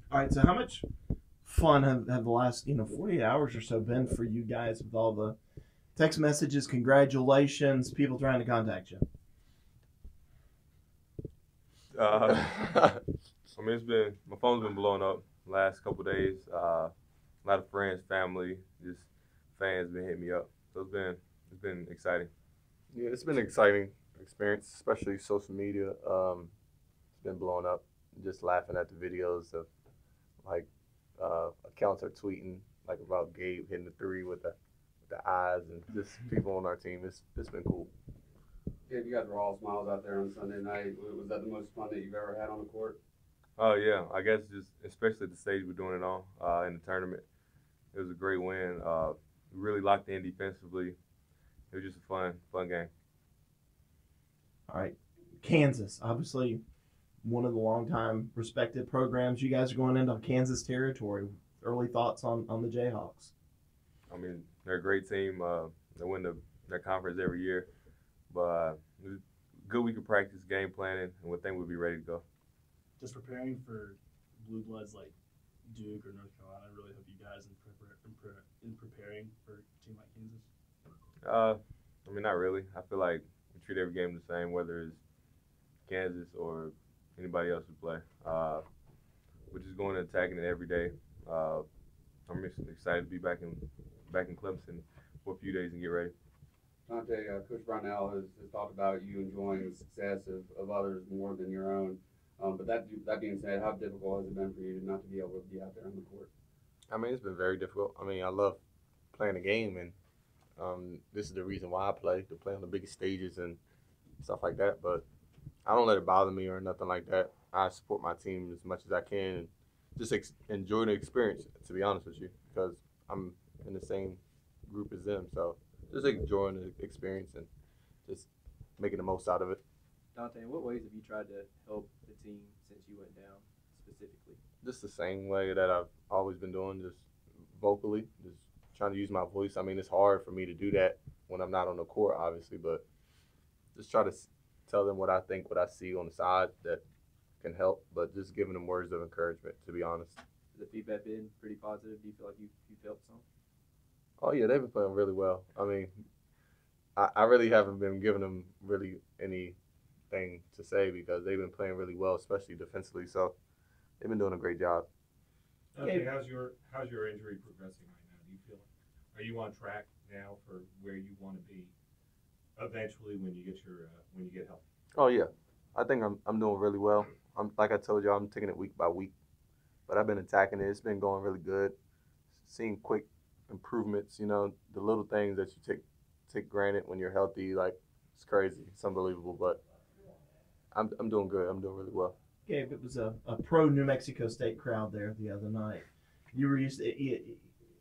All right, so how much fun have the last 48 hours or so been for you guys with all the text messages, congratulations, people trying to contact you? I mean, my phone's been blowing up the last couple of days. A lot of friends, family, just fans been hitting me up. So it's been exciting. Yeah, it's been an exciting experience, especially social media. It's been blowing up. Just laughing at the videos of like accounts are tweeting like about Gabe hitting the three with the eyes and just people on our team. It's been cool. Yeah, you guys were all smiles out there on Sunday night. Was that the most fun that you've ever had on the court? Oh yeah, I guess just especially at the stage we're doing it on in the tournament. It was a great win. We really locked in defensively. It was just a fun game. All right, Kansas, obviously one of the longtime respected programs. You guys are going into Kansas territory. Early thoughts on the Jayhawks? I mean, they're a great team. They win their conference every year. But it was a good week of practice, game planning, and we think we'll be ready to go. Just preparing for blue bloods like Duke or North Carolina really help you guys in preparing for a team like Kansas? I mean, not really. I feel like we treat every game the same, whether it's Kansas or anybody else we play. We're just going and attacking it every day. I'm excited to be back in Clemson for a few days and get ready. Dante, Coach Brownell has talked about you enjoying the success of others more than your own. But that being said, how difficult has it been for you not to be able to be out there on the court? I mean, it's been very difficult. I mean, I love playing the game, and this is the reason why I play, to play on the biggest stages and stuff like that. But I don't let it bother me or nothing like that. I support my team as much as I can and just enjoy the experience, to be honest with you, because I'm in the same group as them. So just enjoying the experience and just making the most out of it. Dante, in what ways have you tried to help the team since you went down specifically? Just the same way that I've always been doing, just vocally, just trying to use my voice. I mean, it's hard for me to do that when I'm not on the court, obviously, but just try to tell them what I think, what I see on the side that can help, but just giving them words of encouragement, to be honest. Has the feedback been pretty positive? Do you feel like you've helped some? Oh, yeah, they've been playing really well. I mean, I really haven't been giving them really anything to say because they've been playing really well, especially defensively. So they've been doing a great job. Okay, how's your injury progressing right now? Do you feel, are you on track now for where you want to be eventually when you get healthy? Oh yeah, I think I'm doing really well. I'm like I told you, I'm taking it week by week, but I've been attacking it. It's been going really good. Seeing quick improvements. You know, the little things that you take granted when you're healthy, like it's crazy. It's unbelievable, but I'm doing good. I'm doing really well. Gabe, it was a pro New Mexico State crowd there the other night. You were used to,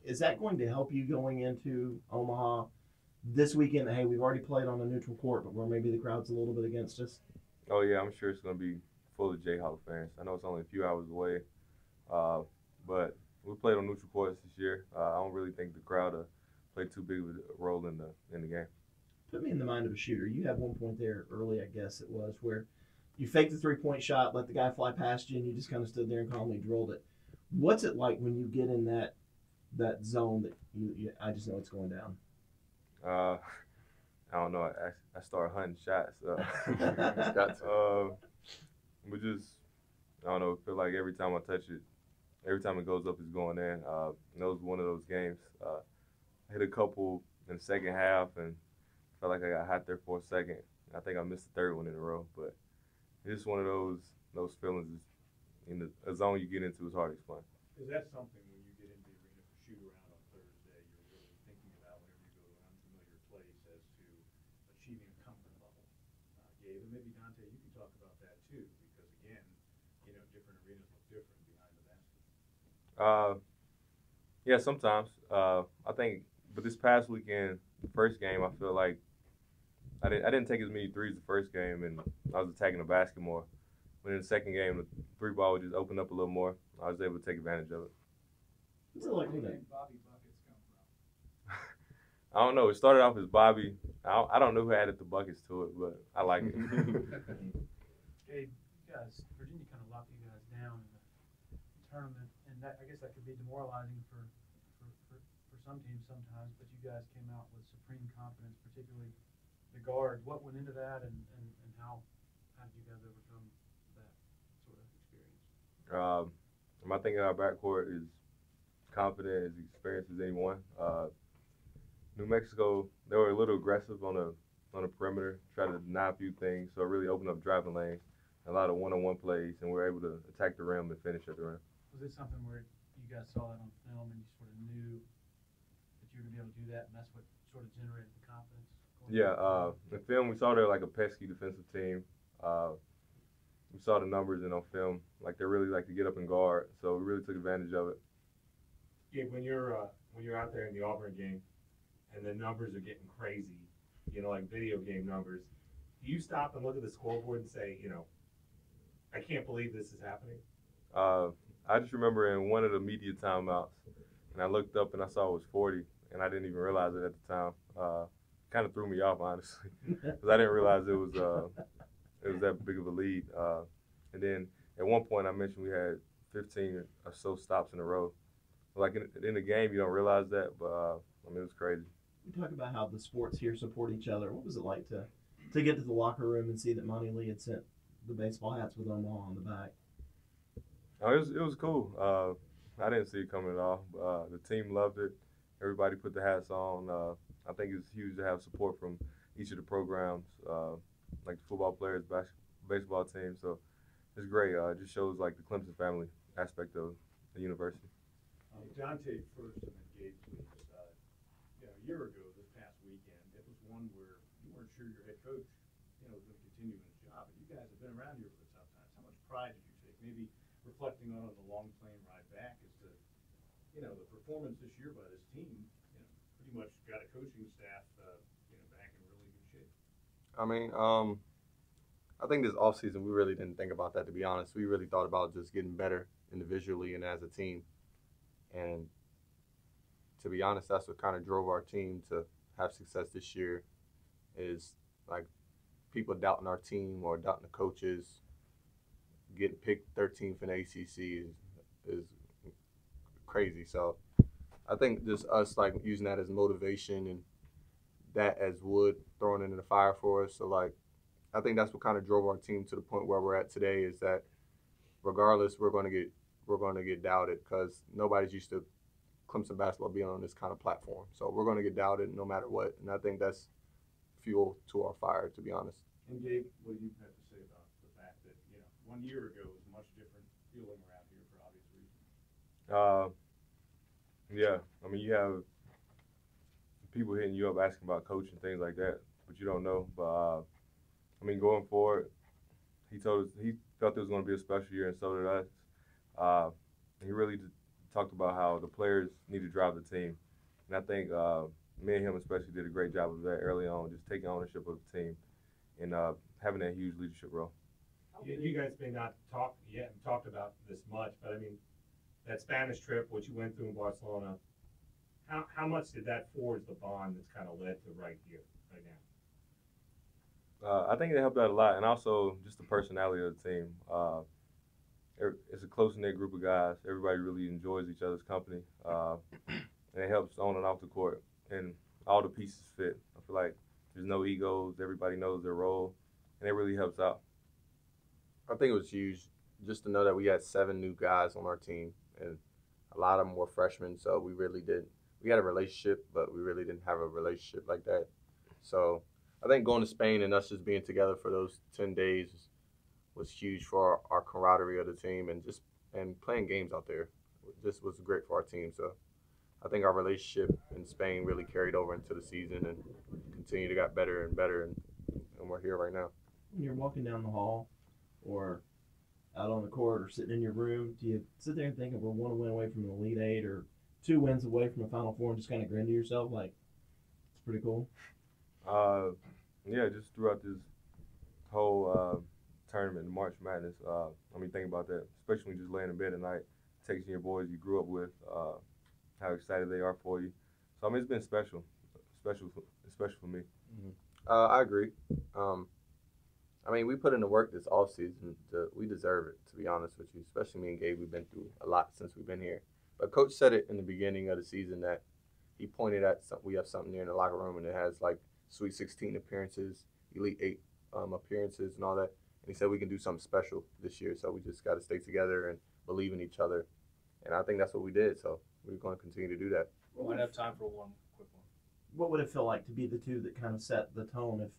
is that going to help you going into Omaha this weekend? Hey, we've already played on a neutral court, but where maybe the crowd's a little bit against us. Oh yeah, I'm sure it's going to be full of Jayhawk fans. I know it's only a few hours away, but we played on neutral courts this year. I don't really think the crowd played too big of a role in the game. Put me in the mind of a shooter. You had one point there early, I guess it was, where you faked the three-point shot, let the guy fly past you, and you just kind of stood there and calmly drilled it. What's it like when you get in that zone that you I just know it's going down? I don't know. I started hunting shots. We just, I don't know, feel like every time I touch it, every time it goes up, it's going in. And that was one of those games. I hit a couple in the second half and felt like I got hot there for a second. I think I missed the third one in a row, but it's just one of those feelings in a zone you get into is hard to explain. Is that something when you get into the arena for shoot around on Thursday, you're really thinking about whenever you go to an unfamiliar place as to achieving a comfort level? Gabe, and maybe Dante, you can talk about that too, because again, different arenas look different behind the basket. Yeah, sometimes. I think, but this past weekend, the first game, I feel like I didn't take as many threes the first game, and I was attacking the basket more. But in the second game, the three ball would just open up a little more. I was able to take advantage of it. What's it like Where do with you think Bobby buckets come from? I don't know. It started off as Bobby. I don't know who added the buckets to it, but I like it. Hey, guys, Virginia kind of locked you guys down in the tournament, and that, I guess that could be demoralizing for some teams sometimes. But you guys came out with supreme confidence, particularly the guard. What went into that, and how did you guys overcome that sort of experience? My thing in our backcourt is confident, as experienced as anyone. New Mexico, they were a little aggressive on the perimeter, try to deny a few things, so it really opened up driving lanes, a lot of one-on-one plays, and we were able to attack the rim and finish at the rim. Was it something where you guys saw that on film and you sort of knew that you were going to be able to do that, and that's what sort of generated the confidence? Yeah, in film, we saw they're like a pesky defensive team. We saw the numbers on film, like they really like to get up and guard, so we really took advantage of it. Yeah, when you're out there in the Auburn game, and the numbers are getting crazy, like video game numbers, do you stop and look at the scoreboard and say, I can't believe this is happening? I just remember in one of the media timeouts, and I looked up and I saw it was 40, and I didn't even realize it at the time. Kind of threw me off, honestly, because I didn't realize it was that big of a lead. And then at one point I mentioned we had 15 or so stops in a row. Like in the game, you don't realize that, but it was crazy. We talk about how the sports here support each other. What was it like to get to the locker room and see that Monty Lee had sent the baseball hats with Omaha on the back? Oh, it was cool. I didn't see it coming at all. The team loved it. Everybody put the hats on. I think it's huge to have support from each of the programs, like the football players, baseball team. So it's great. It just shows like the Clemson family aspect of the university. Dante first and then Gabe, please. A year ago, this past weekend, it was one where you weren't sure your head coach, was going to continue in his job. But you guys have been around here for the tough times. How much pride did you take? Maybe reflecting on the long plane ride back as to, the performance this year by this team. Pretty much got a coaching staff, back in really good shape. I mean, I think this offseason we really didn't think about that, to be honest. We really thought about just getting better individually and as a team. And to be honest, that's what kind of drove our team to have success this year, is like people doubting our team or doubting the coaches. Getting picked 13th in ACC is crazy. So I think just us like using that as motivation and that as wood thrown into the fire for us. So like, I think that's what kind of drove our team to the point where we're at today, is that regardless, we're going to get doubted, because nobody's used to Clemson basketball being on this kind of platform. So we're going to get doubted no matter what, and I think that's fuel to our fire, to be honest. And Gabe, what do you have to say about the fact that 1 year ago was a much different feeling around here for obvious reasons? Yeah, I mean, you have people hitting you up asking about coach and things like that, but you don't know. But I mean, going forward, he told us he felt it was going to be a special year, and so did us. He really talked about how the players need to drive the team, and I think me and him especially did a great job of that early on, just taking ownership of the team and having that huge leadership role. You guys may not talked about this much, but I mean, that Spanish trip, what you went through in Barcelona, how much did that forge the bond that's kind of led to right here, right now? I think it helped out a lot, and also just the personality of the team. It's a close-knit group of guys. Everybody really enjoys each other's company, and it helps on and off the court. And all the pieces fit. I feel like there's no egos. Everybody knows their role, and it really helps out. I think it was huge just to know that we had 7 new guys on our team, and a lot of them were freshmen, so we had a relationship, but we really didn't have a relationship like that. So I think going to Spain and us just being together for those 10 days was huge for our camaraderie of the team, and playing games out there just was great for our team. So I think our relationship in Spain really carried over into the season and continued to get better and better, and we're here right now. When you're walking down the hall or out on the court or sitting in your room, do you sit there and think of, we're 1 win away from an Elite Eight or 2 wins away from a Final Four, and just kind of grin to yourself like, it's pretty cool? Yeah, just throughout this whole tournament, March Madness, I mean, think about that, especially when you're just laying in bed at night, texting your boys you grew up with, how excited they are for you. So, I mean, it's been special for me. I agree. I mean, we put in the work this offseason. We deserve it, to be honest with you. Especially me and Gabe, we've been through a lot since we've been here. But Coach said it in the beginning of the season that he pointed at we have something there in the locker room, and it has like Sweet 16 appearances, Elite 8 appearances, and all that. And he said we can do something special this year. So we just got to stay together and believe in each other. And I think that's what we did. So we're going to continue to do that. We might have time for one quick one. What would it feel like to be the two that kind of set the tone if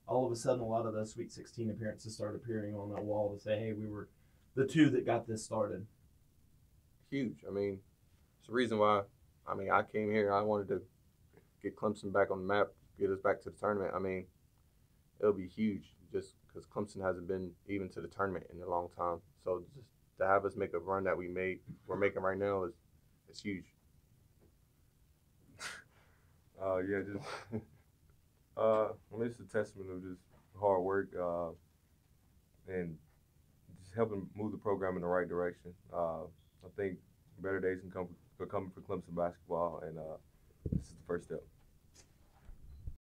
all of a sudden a lot of those Sweet 16 appearances start appearing on that wall to say, hey, we were the two that got this started? Huge. I mean, it's the reason why, I came here. I wanted to get Clemson back on the map, get us back to the tournament. I mean, it'll be huge just because Clemson hasn't been even to the tournament in a long time. So just to have us make a run that we're making right now is huge. It's a testament of just hard work and just helping move the program in the right direction. I think better days can come for Clemson basketball, and this is the first step.